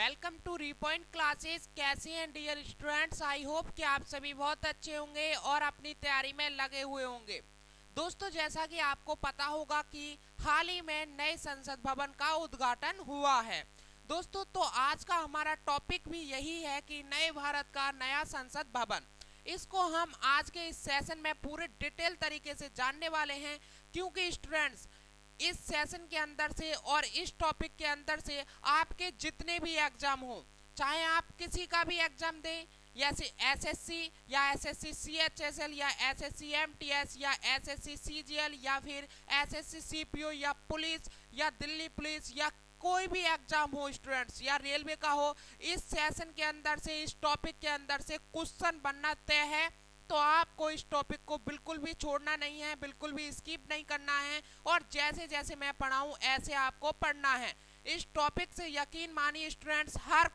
Welcome to रीपॉइंट classes. कैसे हैं dear students? I hope कि आप सभी बहुत अच्छे होंगे और अपनी तैयारी में लगे हुए होंगे। दोस्तों, जैसा कि आपको पता होगा कि हाल ही में नए संसद भवन का उद्घाटन हुआ है। दोस्तों, तो आज का हमारा टॉपिक भी यही है कि नए भारत का नया संसद भवन। इसको हम आज के इस सेशन में पूरे डिटेल तरीके से जानने वाले हैं, क्योंकि स्टूडेंट्स इस सेशन के अंदर से और इस टॉपिक के अंदर से आपके जितने भी एग्जाम हो, चाहे आप किसी का भी एग्जाम दें, जैसे एसएससी या एसएससी सीएचएसएल या एसएससी एमटीएस या एसएससी सीजीएल या फिर एसएससी सीपीओ या पुलिस या दिल्ली पुलिस या कोई भी एग्जाम हो स्टूडेंट्स, या रेलवे का हो, इस सेशन के अंदर से इस टॉपिक के अंदर से क्वेश्चन बनना तय है। तो आपको इस टॉपिक को बिल्कुल भी छोड़ना नहीं है, बिल्कुल भी स्किप नहीं करना है, और जैसे जैसे मैं पढ़ाऊं ऐसे आपको पढ़ना है। इस टॉपिक से यकीन मानिए स्टूडेंट्स, हर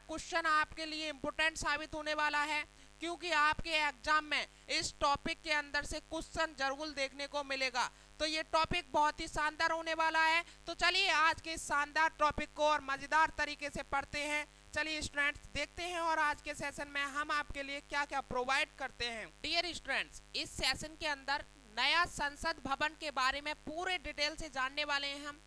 क्वेश्चन आपके लिए इम्पोर्टेंट साबित होने वाला है, क्योंकि आपके एग्जाम में इस टॉपिक के अंदर से क्वेश्चन जरूर देखने को मिलेगा। तो ये टॉपिक बहुत ही शानदार होने वाला है। तो चलिए आज के इस शानदार टॉपिक को और मजेदार तरीके से पढ़ते हैं। चलिए स्टूडेंट्स देखते हैं और आज के सेशन में हम आपके लिए क्या क्या प्रोवाइड करते हैं। डियर स्टूडेंट्स, इस सेशन के अंदर नया संसद भवन के बारे में पूरे डिटेल से जानने वाले हैं हम।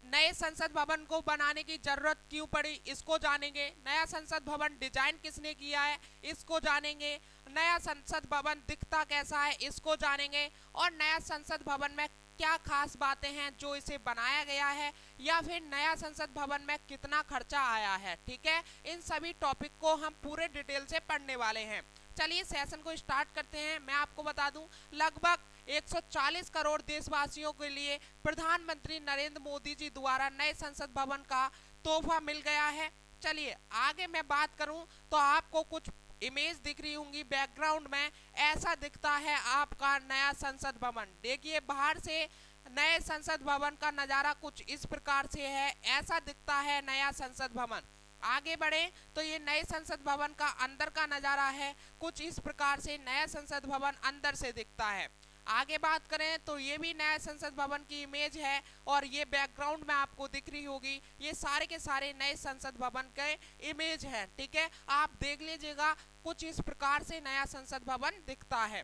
नए संसद भवन को बनाने की जरूरत क्यों पड़ी, इसको जानेंगे। नया संसद भवन डिजाइन किसने किया है, इसको जानेंगे। नया संसद भवन दिखता कैसा है, इसको जानेंगे। और नया संसद भवन में क्या खास बातें हैं जो इसे बनाया गया है, या फिर नया संसद भवन में कितना खर्चा आया है। ठीक है, इन सभी टॉपिक को हम पूरे डिटेल से पढ़ने वाले हैं। चलिए सेशन को स्टार्ट करते हैं। मैं आपको बता दूं, लगभग 140 करोड़ देशवासियों के लिए प्रधानमंत्री नरेंद्र मोदी जी द्वारा नए संसद भवन का तोहफा मिल गया है। चलिए आगे मैं बात करूं तो आपको कुछ इमेज दिख रही होंगी बैकग्राउंड में। ऐसा दिखता है आपका नया संसद भवन। देखिए बाहर से नए संसद भवन का नज़ारा कुछ इस प्रकार से है। ऐसा दिखता है नया संसद भवन। आगे बढ़े तो ये नए संसद भवन का अंदर का नज़ारा है। कुछ इस प्रकार से नया संसद भवन अंदर से दिखता है। आगे बात करें तो ये भी नया संसद भवन की इमेज है, और ये बैकग्राउंड में आपको दिख रही होगी। ये सारे के सारे नए संसद भवन के इमेज हैं। ठीक है, आप देख लीजिएगा, कुछ इस प्रकार से नया संसद भवन दिखता है।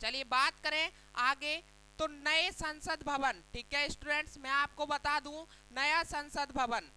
चलिए बात करें आगे तो नए संसद भवन। ठीक है स्टूडेंट्स, मैं आपको बता दूं, नया संसद भवन,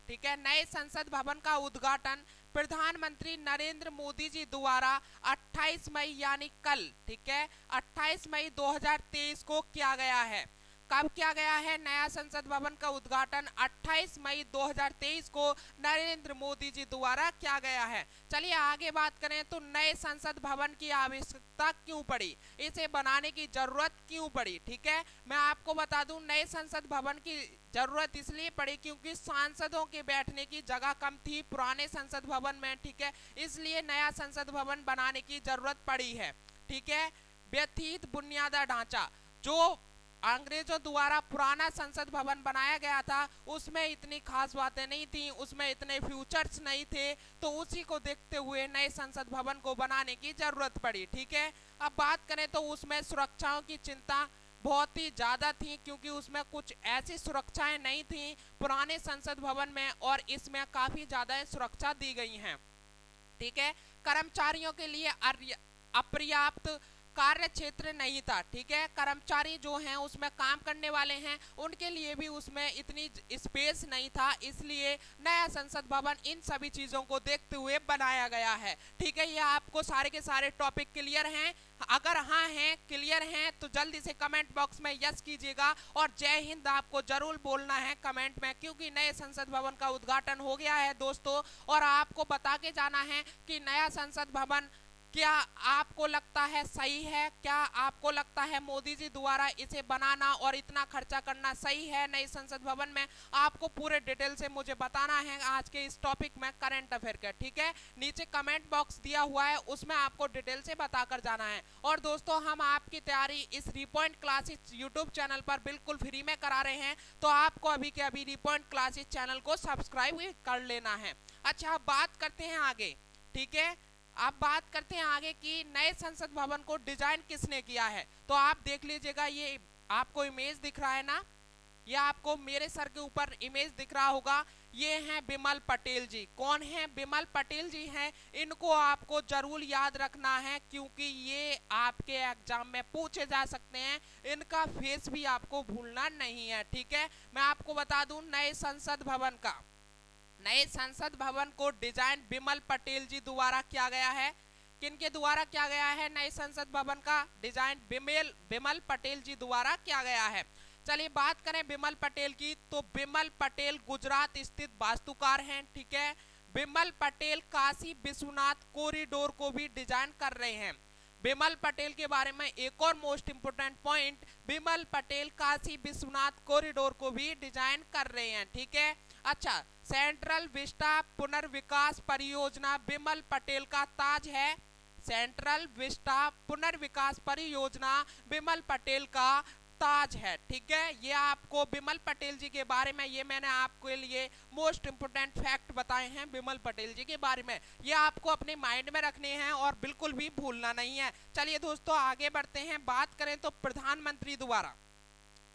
ठीक है, नए संसद भवन का उद्घाटन प्रधानमंत्री नरेंद्र मोदी जी द्वारा 28 मई यानी कल, ठीक है, 28 मई 2023 को किया गया है। कब किया गया है नया संसद भवन का उद्घाटन? 28 मई 2023 को नरेंद्र मोदी जी द्वारा किया गया है। चलिए आगे बात करें तो नए संसद भवन की आवश्यकता क्यों पड़ी, इसे बनाने की जरूरत क्यों पड़ी। ठीक है, मैं आपको बता दूं, नए संसद भवन की जरूरत इसलिए पड़ी क्योंकि सांसदों के बैठने की जगह कम थी पुराने संसद भवन में। ठीक है, इसलिए नया संसद भवन बनाने की जरूरत पड़ी है। ठीक है, व्यथित बुनियादी ढांचा, जो अंग्रेजों द्वारा पुराना संसद भवन बनाया गया था उसमें इतनी खास बातें नहीं थी, उसमें इतने फ्यूचर्स नहीं थे, तो उसी को देखते हुए नए संसद भवन को बनाने की जरूरत पड़ी। ठीक है, अब बात करें तो उसमें सुरक्षाओं की चिंता बहुत ही ज़्यादा थी, क्योंकि उसमें कुछ ऐसी सुरक्षाएं नहीं थी पुराने संसद भवन में, और इसमें काफ़ी ज़्यादा सुरक्षा दी गई हैं। ठीक है, कर्मचारियों के लिए अपर्याप्त कार्य क्षेत्र नहीं था। ठीक है, कर्मचारी जो हैं उसमें काम करने वाले हैं, उनके लिए भी उसमें इतनी स्पेस नहीं था, इसलिए नया संसद भवन इन सभी चीज़ों को देखते हुए बनाया गया है। ठीक है, ये आपको सारे के सारे टॉपिक क्लियर हैं? अगर हाँ हैं, क्लियर हैं, तो जल्दी से कमेंट बॉक्स में यस कीजिएगा, और जय हिंद आपको जरूर बोलना है कमेंट में, क्योंकि नए संसद भवन का उद्घाटन हो गया है दोस्तों। और आपको बता के जाना है कि नया संसद भवन क्या आपको लगता है सही है, क्या आपको लगता है मोदी जी द्वारा इसे बनाना और इतना खर्चा करना सही है नए संसद भवन में? आपको पूरे डिटेल से मुझे बताना है आज के इस टॉपिक में करंट अफेयर का। ठीक है, नीचे कमेंट बॉक्स दिया हुआ है, उसमें आपको डिटेल से बताकर जाना है। और दोस्तों, हम आपकी तैयारी इस रीपॉइंट क्लासेस यूट्यूब चैनल पर बिल्कुल फ्री में करा रहे हैं, तो आपको अभी के अभी रीपॉइंट क्लासेस चैनल को सब्सक्राइब कर लेना है। अच्छा, अब बात करते हैं आगे। ठीक है, अब बात करते हैं आगे कि नए संसद भवन को डिजाइन किसने किया है। तो आप देख लीजिएगा, ये आपको इमेज दिख रहा है ना, ये आपको मेरे सर के ऊपर इमेज दिख रहा होगा। ये हैं बिमल पटेल जी। कौन है? बिमल पटेल जी हैं। इनको आपको जरूर याद रखना है क्योंकि ये आपके एग्जाम में पूछे जा सकते हैं। इनका फेस भी आपको भूलना नहीं है, ठीक है। मैं आपको बता दूं नए संसद भवन का, नए संसद भवन को डिजाइन बिमल पटेल जी द्वारा किया गया है। किनके द्वारा किया गया है? नए संसद भवन का डिजाइन बिमल पटेल जी द्वारा किया गया है। चलिए बात करें बिमल पटेल की, तो बिमल पटेल गुजरात स्थित वास्तुकार हैं, ठीक है। बिमल पटेल काशी विश्वनाथ कॉरिडोर को भी डिजाइन कर रहे हैं। बिमल पटेल के बारे में एक और most important point, Bimal Patel Kashi Vishwanath corridor को भी डिजाइन कर रहे हैं, ठीक है। अच्छा, सेंट्रल विस्टा पुनर्विकास परियोजना बिमल पटेल का ताज है। सेंट्रल विस्टा पुनर्विकास परियोजना बिमल पटेल का ताज है, ठीक है। ये आपको बिमल पटेल जी के बारे में, ये मैंने आपके लिए मोस्ट इंपोर्टेंट फैक्ट बताए हैं बिमल पटेल जी के बारे में। ये आपको अपने माइंड में रखने हैं और बिल्कुल भी भूलना नहीं है। चलिए दोस्तों आगे बढ़ते हैं। बात करें तो प्रधानमंत्री द्वारा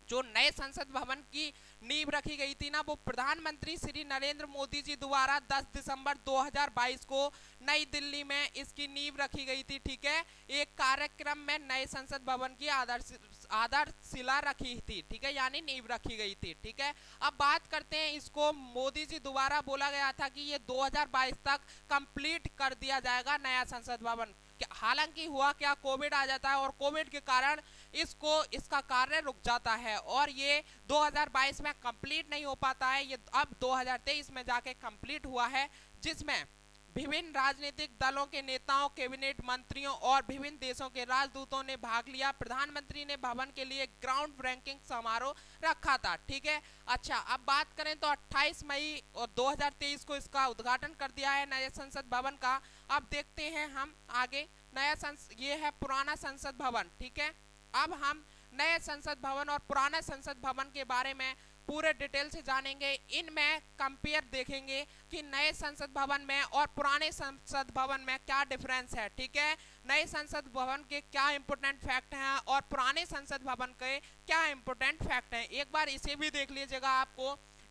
जो नए संसद भवन की नींव रखी गई थी ना, वो प्रधानमंत्री श्री नरेंद्र मोदी जी द्वारा 10 दिसंबर 2022 को नई दिल्ली में इसकी नींव रखी गई थी, ठीक है। एक कार्यक्रम में नए संसद भवन की आधारशिला रखी थी, ठीक है, यानी नींव रखी गई थी, ठीक है। अब बात करते हैं, इसको मोदी जी द्वारा बोला गया था कि ये 2022 तक कंप्लीट कर दिया जाएगा नया संसद भवन। हालांकि हुआ क्या, कोविड आ जाता है और कोविड के कारण इसका कार्य रुक जाता है और ये 2022 में कंप्लीट नहीं हो पाता है। ये अब 2023 में जाके कंप्लीट हुआ है, जिसमें विभिन्न राजनीतिक दलों के नेताओं, कैबिनेट मंत्रियों और विभिन्न देशों के राजदूतों ने भाग लिया। प्रधानमंत्री ने भवन के लिए ग्राउंड ब्रेकिंग समारोह रखा था, ठीक है। अच्छा, अब बात करें तो 28 मई और 2023 को इसका उद्घाटन कर दिया है नए संसद भवन का। अब देखते हैं हम आगे। ये है पुराना संसद भवन, ठीक है। अब हम नए संसद भवन और पुराने संसद भवन के बारे में पूरे डिटेल से जानेंगे। इनमें कंपेयर देखेंगे कि नए संसद भवन में और पुराने संसद भवन में क्या डिफरेंस है, ठीक है। नए संसद भवन के क्या इंपोर्टेंट फैक्ट हैं और पुराने संसद भवन के क्या इंपोर्टेंट फैक्ट हैं, एक बार इसे भी देख लीजिएगा।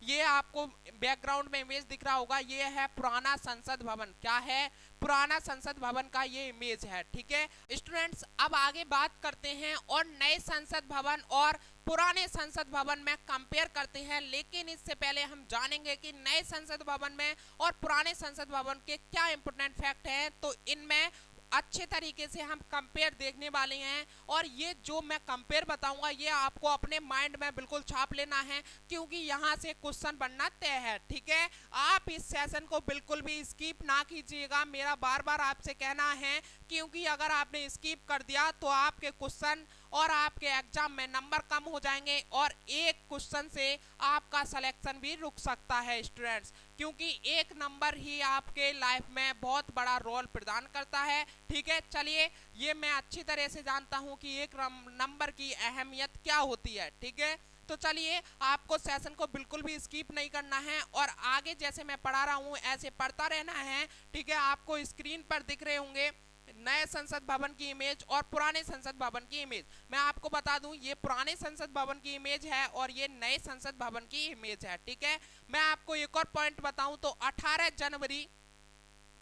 ये आपको बैकग्राउंड में इमेज दिख रहा होगा, ये है पुराना संसद भवन। क्या है? पुराना संसद भवन का ये इमेज है, ठीक है। स्टूडेंट्स अब आगे बात करते हैं और नए संसद भवन और पुराने संसद भवन में कंपेयर करते हैं। लेकिन इससे पहले हम जानेंगे कि नए संसद भवन में और पुराने संसद भवन के क्या इंपोर्टेंट फैक्ट हैं। तो इनमें अच्छे तरीके से हम कंपेयर देखने वाले हैं और ये जो मैं कंपेयर बताऊंगा ये आपको अपने माइंड में बिल्कुल छाप लेना है क्योंकि यहाँ से क्वेश्चन बनना तय है, ठीक है। आप इस सेशन को बिल्कुल भी स्किप ना कीजिएगा, मेरा बार बार आपसे कहना है, क्योंकि अगर आपने स्किप कर दिया तो आपके क्वेश्चन और आपके एग्जाम में नंबर कम हो जाएंगे और एक क्वेश्चन से आपका सिलेक्शन भी रुक सकता है स्टूडेंट्स, क्योंकि एक नंबर ही आपके लाइफ में बहुत बड़ा रोल प्रदान करता है, ठीक है। चलिए, ये मैं अच्छी तरह से जानता हूँ कि एक नंबर की अहमियत क्या होती है, ठीक है। तो चलिए, आपको सेशन को बिल्कुल भी स्किप नहीं करना है और आगे जैसे मैं पढ़ा रहा हूँ ऐसे पढ़ता रहना है, ठीक है। आपको स्क्रीन पर दिख रहे होंगे नए संसद भवन की इमेज और पुराने संसद भवन की इमेज। मैं आपको बता दूं, ये पुराने संसद भवन की इमेज है और ये नए संसद भवन की इमेज है, ठीक है। मैं आपको एक और पॉइंट बताऊं तो 18 जनवरी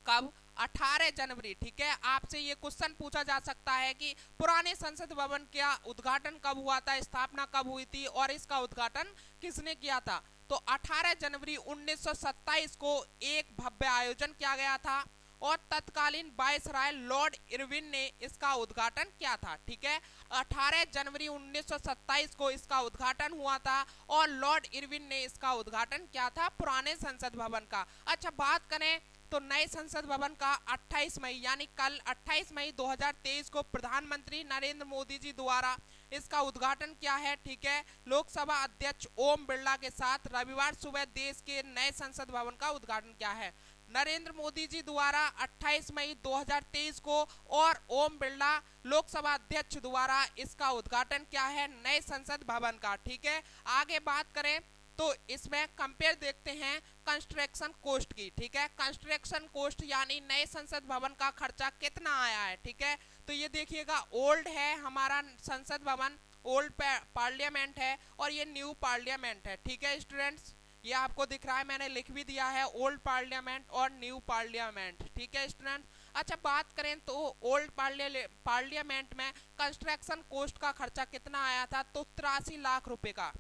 कब? 18 जनवरी, ठीक है। आपसे ये क्वेश्चन पूछा जा सकता है कि पुराने संसद भवन का उद्घाटन कब हुआ था, स्थापना कब हुई थी और इसका उद्घाटन किसने किया था? तो 18 जनवरी 1927 को एक भव्य आयोजन किया गया था और तत्कालीन वायसराय लॉर्ड इरविन ने इसका उद्घाटन किया था, ठीक है। 18 जनवरी 1927 को इसका उद्घाटन हुआ था और लॉर्ड इरविन ने इसका उद्घाटन किया था पुराने संसद भवन का। अच्छा, बात करें तो नए संसद भवन का 28 मई यानी कल 28 मई 2023 को प्रधानमंत्री नरेंद्र मोदी जी द्वारा इसका उद्घाटन किया है, ठीक है। लोकसभा अध्यक्ष ओम बिरला के साथ रविवार सुबह देश के नए संसद भवन का उद्घाटन किया है नरेंद्र मोदी जी द्वारा 28 मई 2023 को और ओम बिरला लोकसभा अध्यक्ष द्वारा इसका उद्घाटन किया है नए संसद भवन का, ठीक है। आगे बात करें तो इसमें कंपेयर देखते हैं कंस्ट्रक्शन कॉस्ट की, ठीक है। कंस्ट्रक्शन कॉस्ट यानी नए संसद भवन का खर्चा कितना आया है, ठीक है। तो ये देखिएगा, ओल्ड है हमारा संसद भवन, ओल्ड पार्लियामेंट है और ये न्यू पार्लियामेंट है, ठीक है स्टूडेंट्स। ये आपको दिख रहा है, मैंने लिख भी दिया है, ओल्ड पार्लियामेंट और न्यू पार्लियामेंट। ठीक है स्टूडेंट। अच्छा बात करें तो ओल्ड पार्लियामेंट में कंस्ट्रक्शन कॉस्ट का खर्चा कितना आया था, तो 83 लाख रुपए का।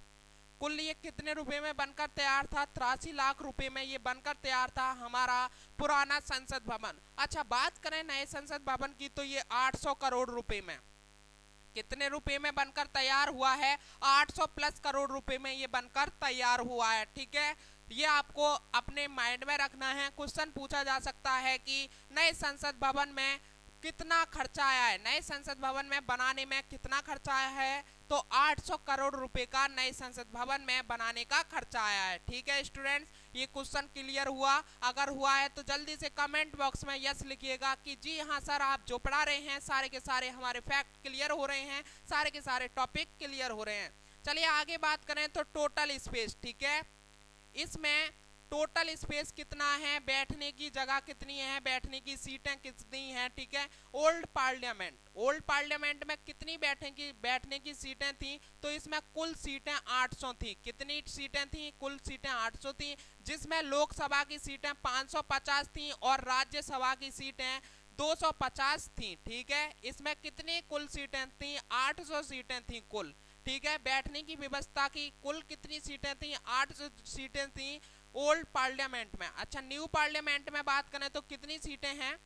कुल ये कितने रुपए में बनकर तैयार था, 83 लाख रुपए में ये बनकर तैयार था हमारा पुराना संसद भवन। अच्छा बात करें नए संसद भवन की, तो ये 800 करोड़ रुपए में, कितने रुपए में बनकर तैयार हुआ है, 800 प्लस करोड़ रुपए में ये बनकर तैयार हुआ है। ठीक है, ये आपको अपने माइंड में रखना है। क्वेश्चन पूछा जा सकता है कि नए संसद भवन में कितना खर्चा आया है, नए संसद भवन में बनाने में कितना खर्चा आया है, तो 800 करोड़ रुपए का नए संसद भवन में बनाने का खर्चा आया है। ठीक है स्टूडेंट्स, ये क्वेश्चन क्लियर हुआ? अगर हुआ है तो जल्दी से कमेंट बॉक्स में यस लिखिएगा कि जी हाँ सर, आप जो पढ़ा रहे हैं सारे के सारे हमारे फैक्ट क्लियर हो रहे हैं, सारे के सारे टॉपिक क्लियर हो रहे हैं। चलिए आगे बात करें तो टोटल स्पेस। ठीक है, इसमें टोटल स्पेस कितना है, बैठने की जगह कितनी है, बैठने की सीटें कितनी हैं। ठीक है, ओल्ड पार्लियामेंट में कितनी बैठने की सीटें थी, तो इसमें कुल सीटें 800 थी। कितनी सीटें थी, कुल सीटें 800 थी, जिसमें लोकसभा की सीटें 550 थी और राज्यसभा की सीटें 250 थी। ठीक है, इसमें कितनी कुल सीटें थी, 800 सीटें थी कुल। ठीक है, बैठने की व्यवस्था की कुल कितनी सीटें थी, 800 सीटें थी ओल्ड पार्लियामेंट में। अच्छा न्यू पार्लियामेंट में बात करें तो कितनी सीटें हैं,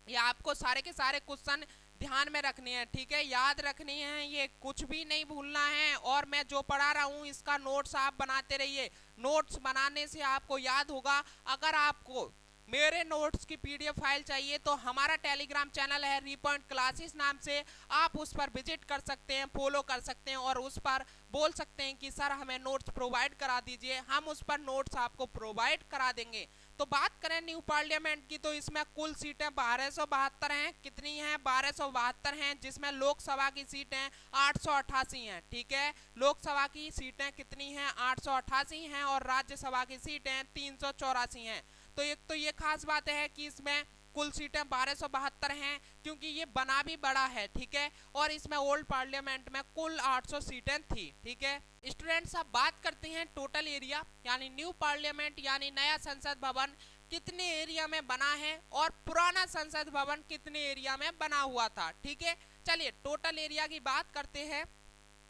ये आपको सारे के सारे क्वेश्चन ध्यान में रखने हैं। ठीक है, याद रखनी है, ये कुछ भी नहीं भूलना है। और मैं जो पढ़ा रहा हूँ इसका नोट्स आप बनाते रहिए, नोट्स बनाने से आपको याद होगा। अगर आपको मेरे नोट्स की पीडीएफ फाइल चाहिए तो हमारा टेलीग्राम चैनल है रीपॉइंट क्लासेस नाम से, आप उस पर विजिट कर सकते हैं, फॉलो कर सकते हैं और उस पर बोल सकते हैं कि सर हमें नोट्स प्रोवाइड करा दीजिए, हम उस पर नोट्स आपको प्रोवाइड करा देंगे। तो बात करें न्यू पार्लियामेंट की, तो इसमें कुल सीटें 1272 हैं। कितनी हैं, 1272 हैं, जिसमें लोकसभा की सीटें 888 हैं। ठीक है, लोकसभा की सीटें कितनी हैं, 888 हैं और राज्यसभा की सीटें 384 हैं। तो एक तो ये खास बात है कि इसमें कुल सीटें 1272 हैं, क्योंकि ये बना भी बड़ा है। ठीक है, और इसमें ओल्ड पार्लियामेंट में कुल 800 सीटें थी। ठीक है स्टूडेंट्स, अब बात करते हैं टोटल एरिया, यानी न्यू पार्लियामेंट यानी नया संसद भवन कितने एरिया में बना है और पुराना संसद भवन कितने एरिया में बना हुआ था। ठीक है, चलिए टोटल एरिया की बात करते हैं।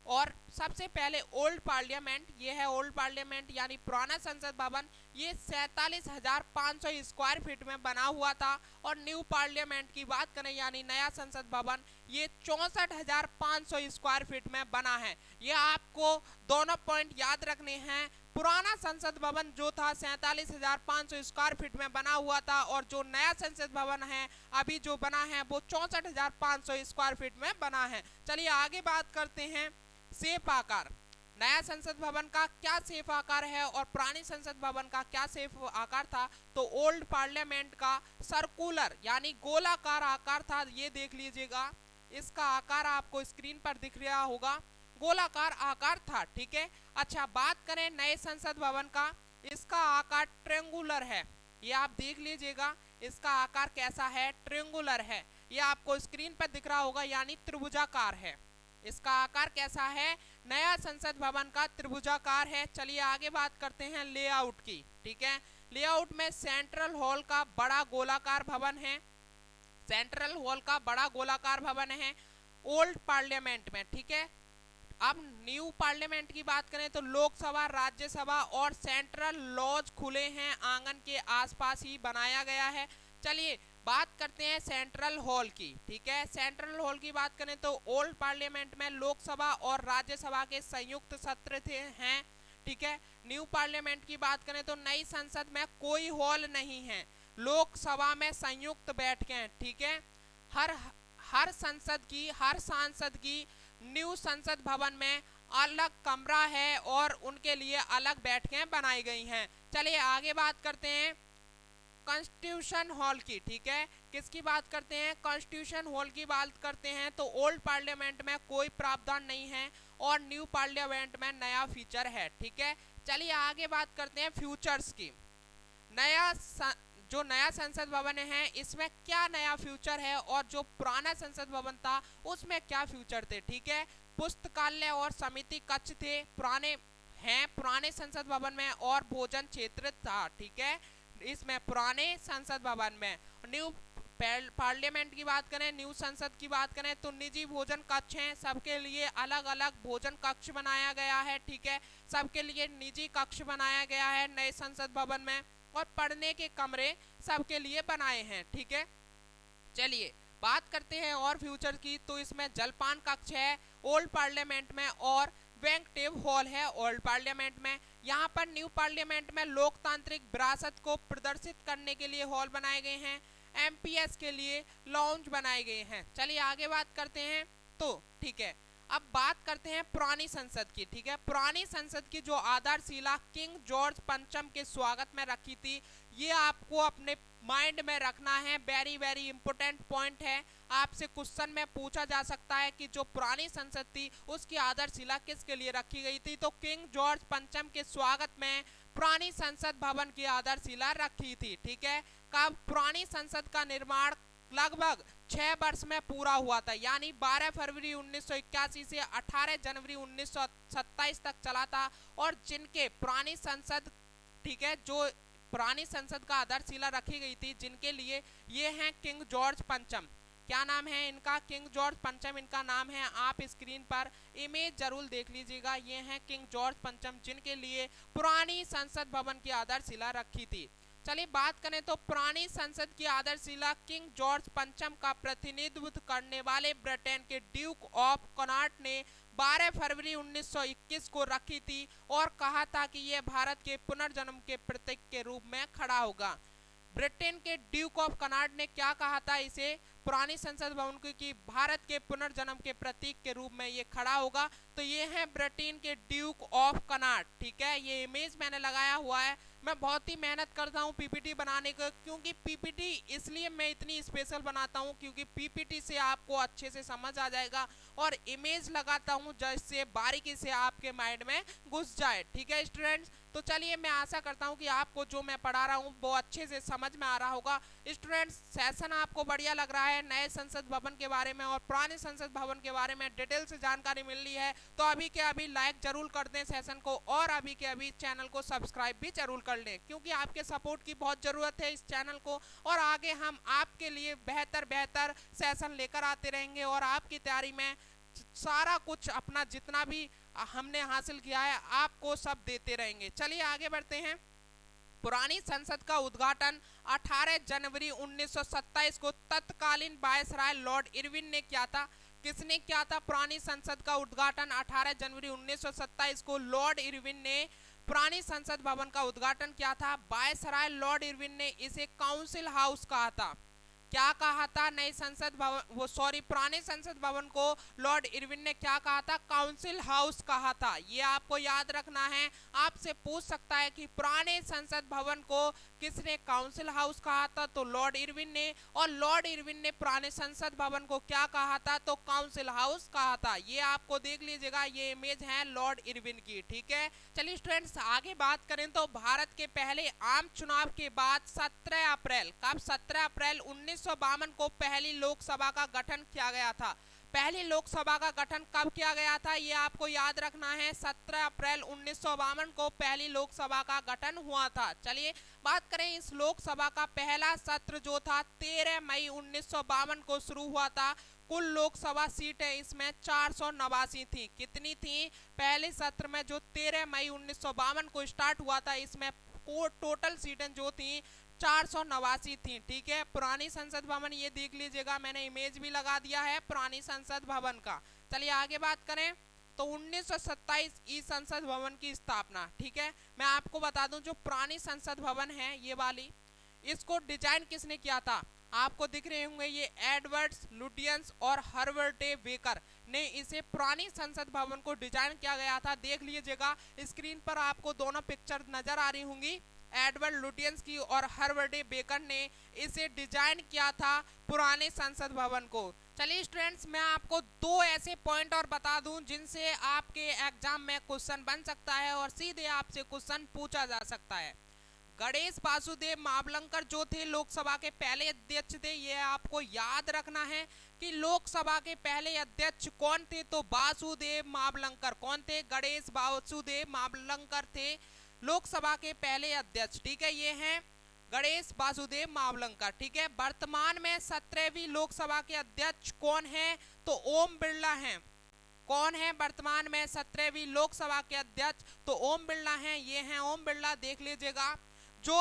और सबसे पहले ओल्ड पार्लियामेंट, ये है ओल्ड पार्लियामेंट यानी पुराना संसद भवन, ये 47,500 स्क्वायर फीट में बना हुआ था। और न्यू पार्लियामेंट की बात करें यानी नया संसद भवन, ये 64,500 स्क्वायर फीट में बना है। ये आपको दोनों पॉइंट याद रखने हैं। पुराना संसद भवन जो था 47,500 स्क्वायर फीट में बना हुआ था, और जो नया संसद भवन है अभी जो बना है वो 64,500 स्क्वायर फीट में बना है। चलिए आगे बात करते हैं शेप आकार। नया संसद भवन का क्या शेप आकार है और पुरानी संसद भवन का क्या शेप आकार था, तो ओल्ड पार्लियामेंट का सर्कुलर यानी गोलाकार आकार था। ये देख लीजिएगा, इसका आकार आपको स्क्रीन पर दिख रहा होगा, गोलाकार आकार था। ठीक है, अच्छा बात करें नए संसद भवन का, इसका आकार ट्रेंगुलर है। ये आप देख लीजिएगा, इसका आकार कैसा है, ट्रेंगुलर है। ये आपको स्क्रीन पर दिख रहा होगा, यानी त्रिभुजाकार है। इसका आकार कैसा है, नया संसद भवन का त्रिभुजाकार है। चलिए आगे बात करते हैं लेआउट की। ठीक है, लेआउट में सेंट्रल हॉल का बड़ा गोलाकार भवन है, सेंट्रल हॉल का बड़ा गोलाकार भवन है ओल्ड पार्लियामेंट में। ठीक है, अब न्यू पार्लियामेंट की बात करें तो लोकसभा, राज्यसभा और सेंट्रल लॉज खुले हैं, आंगन के आसपास ही बनाया गया है। चलिए बात करते हैं सेंट्रल हॉल की। ठीक है, सेंट्रल हॉल की बात करें तो ओल्ड पार्लियामेंट में लोकसभा और राज्यसभा के संयुक्त सत्र थे हैं। ठीक है, न्यू पार्लियामेंट की बात करें तो नई संसद में कोई हॉल नहीं है, लोकसभा में संयुक्त बैठकें। ठीक है, हर हर सांसद की न्यू संसद भवन में अलग कमरा है और उनके लिए अलग बैठकें बनाई गई हैं। चलिए आगे बात करते हैं कॉन्स्टिट्यूशन हॉल की। ठीक है, किसकी बात करते हैं, कॉन्स्टिट्यूशन हॉल की बात करते हैं। तो ओल्ड पार्लियामेंट में कोई प्रावधान नहीं है और न्यू पार्लियामेंट में नया फीचर है। ठीक है, चलिए आगे बात करते हैं फ्यूचर्स की। जो नया संसद भवन है इसमें क्या नया फ्यूचर है और जो पुराना संसद भवन था उसमें क्या फ्यूचर थे। ठीक है, पुस्तकालय और समिति कक्ष थे पुराने हैं पुराने संसद भवन में और भोजन क्षेत्र था, ठीक है, इसमें पुराने संसद भवन में। न्यू पार्लियामेंट की बात करें, न्यू संसद की बात करें तो निजी भोजन कक्ष हैं, सबके लिए अलग अलग भोजन कक्ष बनाया गया है, ठीक है, सबके लिए निजी कक्ष बनाया गया है नए संसद भवन में, और पढ़ने के कमरे सबके लिए बनाए हैं, ठीक है। चलिए बात करते हैं और फ्यूचर की, तो इसमें जलपान कक्ष है ओल्ड पार्लियामेंट में और बैंक्वेट हॉल है ओल्ड पार्लियामेंट में। यहाँ पर न्यू पार्लियामेंट में लोकतांत्रिक विरासत को प्रदर्शित करने के लिए हॉल बनाए गए हैं, एमपीएस के लिए लॉन्च बनाए गए हैं। चलिए आगे बात करते हैं, तो ठीक है अब बात करते हैं पुरानी संसद की, ठीक है। पुरानी संसद की जो आधारशिला किंग जॉर्ज पंचम के स्वागत में रखी थी, ये आपको अपने माइंड में रखना है, वेरी वेरी इंपॉर्टेंट पॉइंट है। आपसे क्वेश्चन में पूछा जा सकता है कि जो पुरानी संसद थी उसकी आधारशिला किसके लिए रखी गई थी, तो किंग जॉर्ज पंचम के स्वागत में पुरानी संसद भवन की आधारशिला रखी थी, ठीक है। कब पुरानी संसद का निर्माण लगभग 6 वर्ष में पूरा हुआ था, यानी 12 फरवरी 1981 से 18 जनवरी 1927 तक चला था। और जिनके पुरानी संसद, ठीक है, जो पुरानी संसद का आधारशिला रखी गई थी जिनके लिए, ये हैं किंग जॉर्ज पंचम। क्या नाम है इनका, किंग जॉर्ज पंचम इनका नाम है, आप स्क्रीन पर इमेज जरूर देख लीजिएगा। ये हैं किंग जॉर्ज पंचम जिनके लिए पुरानी संसद भवन की आधारशिला रखी थी। चलिए बात करें तो पुरानी संसद की आधारशिला किंग जॉर्ज पंचम का प्रतिनिधित्व करने वाले ब्रिटेन के ड्यूक ऑफ कनॉट ने 12 फरवरी 1921 को रखी थी और कहा था कि यह भारत के पुनर्जन्म के प्रतीक के रूप में खड़ा होगा। ब्रिटेन के ड्यूक ऑफ कनॉट ने क्या कहा था इसे, पुरानी संसद भवन की भारत के पुनर्जन्म के प्रतीक के रूप में ये खड़ा होगा। तो ये है ब्रिटेन के ड्यूक ऑफ कनॉट, ठीक है। ये इमेज मैंने लगाया हुआ है, मैं बहुत ही मेहनत करता हूँ पीपीटी बनाने को, क्योंकि पीपीटी इसलिए मैं इतनी स्पेशल बनाता हूँ क्योंकि पीपीटी से आपको अच्छे से समझ आ जाएगा, और इमेज लगाता हूँ जिससे बारीकी से आपके माइंड में घुस जाए, ठीक है स्टूडेंट्स। तो चलिए मैं आशा करता हूँ कि आपको जो मैं पढ़ा रहा हूँ वो अच्छे से समझ में आ रहा होगा। स्टूडेंट्स सेशन आपको बढ़िया लग रहा है, नए संसद भवन के बारे में और पुराने संसद भवन के बारे में डिटेल से जानकारी मिल रही है, तो अभी के अभी लाइक जरूर कर दें सेशन को, और अभी के अभी चैनल को सब्सक्राइब भी जरूर कर लें, क्योंकि आपके सपोर्ट की बहुत ज़रूरत है इस चैनल को, और आगे हम आपके लिए बेहतर सेशन लेकर आते रहेंगे और आपकी तैयारी में सारा कुछ अपना जितना भी हमने हासिल किया है आपको सब देते रहेंगे। चलिए आगे बढ़ते हैं। पुरानी संसद का उद्घाटन 18 जनवरी 1927 को तत्कालीन वायसराय लॉर्ड इरविन ने किया था। किसने किया था पुरानी संसद का उद्घाटन 18 जनवरी 1927 को? लॉर्ड इरविन ने पुरानी संसद भवन का उद्घाटन किया था। वायसराय लॉर्ड इरविन ने इसे काउंसिल हाउस कहा था। क्या कहा था? नए संसद भवन, पुराने संसद भवन को लॉर्ड इरविन ने क्या कहा था? काउंसिल हाउस कहा था। ये आपको याद रखना है, आपसे पूछ सकता है कि पुराने संसद भवन को किसने काउंसिल हाउस कहा था? तो लॉर्ड इरविन ने। और लॉर्ड इरविन ने पुराने संसद भवन को क्या कहा था? तो काउंसिल हाउस कहा था। ये आपको देख लीजिएगा, ये इमेज है लॉर्ड इरविन की, ठीक है। चलिए स्टूडेंट्स आगे बात करें तो भारत के पहले आम चुनाव के बाद 17 अप्रैल, कब? 17 अप्रैल 1952 को पहली लोकसभा का गठन किया गया था। पहली लोकसभा का गठन कब किया गया था ये आपको याद रखना है, 17 अप्रैल 1952 को पहली लोकसभा का गठन हुआ था। चलिए बात करें इस लोकसभा का पहला सत्र जो था 13 मई 1952 को शुरू हुआ था। कुल लोकसभा सीटें इसमें 489 थी। कितनी थी? पहले सत्र में जो 13 मई 1952 को स्टार्ट हुआ था, इसमें टोटल सीटें जो थी 489 थी, ठीक है। पुरानी संसद भवन ये देख लीजिएगा, मैंने इमेज भी लगा दिया है पुरानी संसद भवन का। चलिए आगे बात करें तो 1927 ई संसद भवन की स्थापना, ठीक है। मैं आपको बता दूं जो पुरानी संसद भवन है ये वाली, इसको डिजाइन किसने किया था? आपको दिख रहे होंगे ये एडवर्ड्स लुटियंस और हर्बर्ट ए बेकर ने इसे पुरानी संसद भवन को डिजाइन किया गया था। देख लीजिएगा स्क्रीन पर आपको दोनों पिक्चर नजर आ रही होंगी, एडवर्ड लुटियंस की और हर्बर्ट ए बेकर ने इसे डिजाइन किया था पुराने संसद भवन को। चलिए स्टूडेंट्स मैं आपको दो ऐसे पॉइंट और बता दूं जिनसे आपके एग्जाम में क्वेश्चन बन सकता है और सीधे आपसे क्वेश्चन पूछा जा सकता है। गणेश वासुदेव मावलंकर जो थे लोकसभा के पहले अध्यक्ष थे, ये आपको याद रखना है कि लोकसभा के पहले अध्यक्ष कौन थे, तो वासुदेव मावलंकर। कौन थे? गणेश वासुदेव मावलंकर थे लोकसभा के पहले अध्यक्ष। ठीक है, ये हैं गणेश वासुदेव मावलंकर। ठीक है, वर्तमान में 17वीं लोकसभा के अध्यक्ष कौन है, तो ओम बिरला हैं। कौन है वर्तमान में 17वीं लोकसभा के अध्यक्ष, तो ओम बिरला हैं। ये हैं ओम बिरला, देख लीजिएगा। जो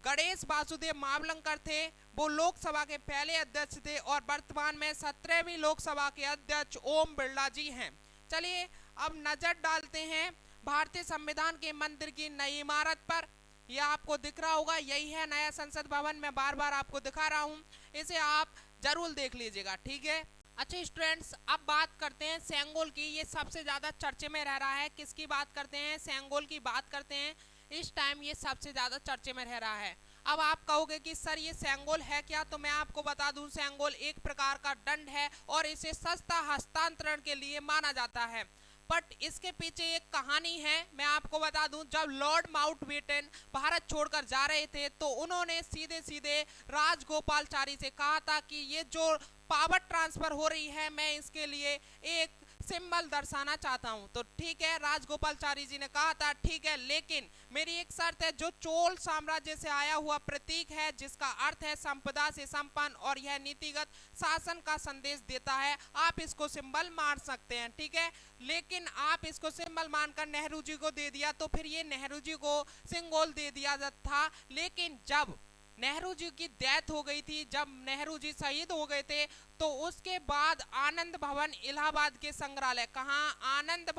गणेश वासुदेव मावलंकर थे वो लोकसभा के पहले अध्यक्ष थे और वर्तमान में 17वीं लोकसभा के अध्यक्ष ओम बिरला जी हैं। चलिए अब नजर डालते हैं भारतीय संविधान के मंदिर की नई इमारत पर। यह आपको दिख रहा होगा, यही है नया संसद भवन। मैं बार बार आपको दिखा रहा हूँ, इसे आप जरूर देख लीजिएगा। ठीक है, अच्छा स्टूडेंट्स, अब बात करते हैं सेंगोल की। ये सबसे ज्यादा चर्चे में रह रहा है। किसकी बात करते हैं? सेंगोल की बात करते हैं। इस टाइम ये सबसे ज्यादा चर्चे में रह रहा है। अब आप कहोगे कि सर ये सेंगोल है क्या, तो मैं आपको बता दूं, सेंगोल एक प्रकार का दंड है और इसे सस्ता हस्तांतरण के लिए माना जाता है। बट इसके पीछे एक कहानी है, मैं आपको बता दूं। जब लॉर्ड माउंटबेटन भारत छोड़कर जा रहे थे तो उन्होंने सीधे सीधे राजगोपालचारी से कहा था कि ये जो पावर ट्रांसफर हो रही है, मैं इसके लिए एक सिंबल दर्शाना चाहता हूं। तो ठीक है, राजगोपालचारी जी ने कहा था ठीक है, लेकिन मेरी एक शर्त है, जो चोल साम्राज्य से आया हुआ प्रतीक है जिसका अर्थ है संपदा से संपन्न और यह नीतिगत शासन का संदेश देता है, आप इसको सिंबल मान सकते हैं। ठीक है, लेकिन आप इसको सिंबल मानकर नेहरू जी को दे दिया, तो फिर ये नेहरू जी को सिंगोल दे दिया था। लेकिन जब नेहरू जी की डेथ हो गई थी, जब नेहरू जी शहीद हो गए थे, तो उसके बाद आनंद भवन इलाहाबाद के संग्रहालय, कहाँ? आनंद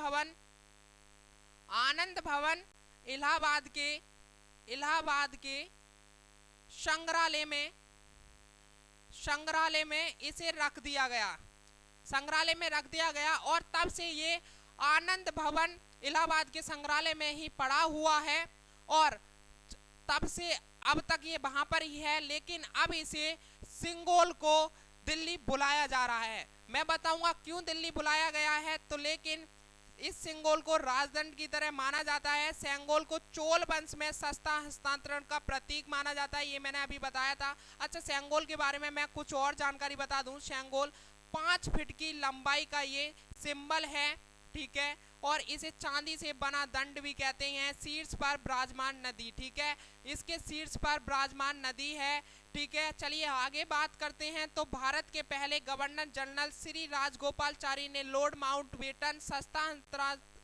भवन इलाहाबाद के संग्रहालय में इसे रख दिया गया। संग्रहालय में रख दिया गया और तब से ये आनंद भवन इलाहाबाद के संग्रहालय में ही पड़ा हुआ है और तब से अब तक ये वहां पर ही है। लेकिन अब इसे सिंगोल को दिल्ली बुलाया जा रहा है। मैं बताऊंगा क्यों दिल्ली बुलाया गया है। तो लेकिन इस सिंगोल को राजदंड की तरह माना जाता है। सेंगोल को चोल वंश में सस्ता हस्तांतरण का प्रतीक माना जाता है, ये मैंने अभी बताया था। अच्छा, सेंगोल के बारे में मैं कुछ और जानकारी बता दूं। सेंगोल 5 फीट की लंबाई का ये सिंबल है। ठीक है, और इसे चांदी से बना दंड भी कहते हैं। शीर्ष पर विराजमान नदी, ठीक है, इसके शीर्ष पर विराजमान नदी है। ठीक है, चलिए आगे बात करते हैं। तो भारत के पहले गवर्नर जनरल श्री राजगोपालचारी ने लॉर्ड माउंटबेटन सस्ता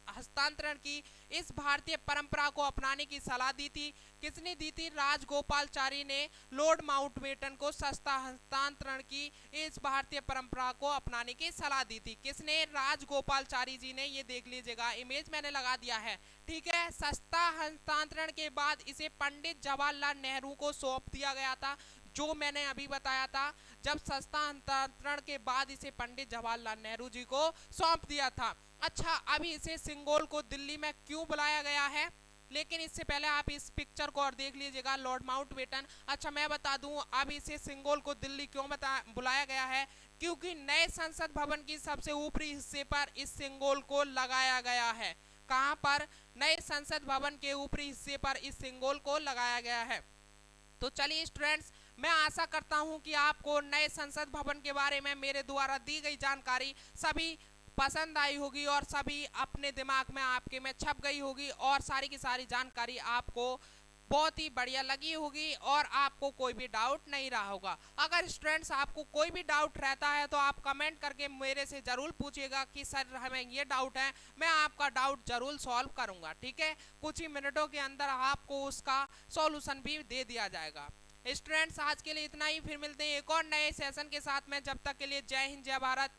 हस्तांतरण की इस भारतीय परंपरा को अपनाने की सलाह दी थी। किसने दी थी? राजगोपालचारी ने लॉर्ड माउंटबेटन को सस्ता हस्तांतरण की इस भारतीय परंपरा को अपनाने की सलाह दी थी। किसने? राजगोपालचारी जी ने। ये देख लीजिएगा, इमेज मैंने लगा दिया है। ठीक है, सस्ता हस्तांतरण के बाद इसे पंडित जवाहरलाल नेहरू को सौंप दिया गया था, जो मैंने अभी बताया था। जब सस्ता हस्तांतरण के बाद इसे पंडित जवाहरलाल नेहरू जी को सौंप दिया था। अच्छा, अभी इसे सिंगोल को दिल्ली में क्यों बुलाया गया है? लेकिन इससे पहले आप इस पिक्चर को और देख लीजिएगा, लॉर्ड माउंटबेटन। अच्छा, मैं बता दूं अब इसे सिंगोल को दिल्ली क्यों बुलाया गया है, क्योंकि नए संसद भवन की सबसे ऊपरी हिस्से पर इस सिंगोल को लगाया गया है। कहां पर? नए संसद भवन के ऊपरी हिस्से पर इस सिंगोल को लगाया गया है। तो चलिए स्टूडेंट्स, मैं आशा करता हूं कि आपको नए संसद भवन के बारे में मेरे द्वारा दी गई जानकारी सभी पसंद आई होगी और सभी अपने दिमाग में आपके में छप गई होगी और सारी की सारी जानकारी आपको बहुत ही बढ़िया लगी होगी और आपको कोई भी डाउट नहीं रहा होगा। अगर स्टूडेंट्स आपको कोई भी डाउट रहता है तो आप कमेंट करके मेरे से जरूर पूछिएगा कि सर हमें ये डाउट है, मैं आपका डाउट जरूर सॉल्व करूंगा। ठीक है, कुछ ही मिनटों के अंदर आपको उसका सॉल्यूशन भी दे दिया जाएगा। स्टूडेंट्स, आज के लिए इतना ही, फिर मिलते हैं एक और नए सेशन के साथ में। जब तक के लिए जय हिंद, जय भारत।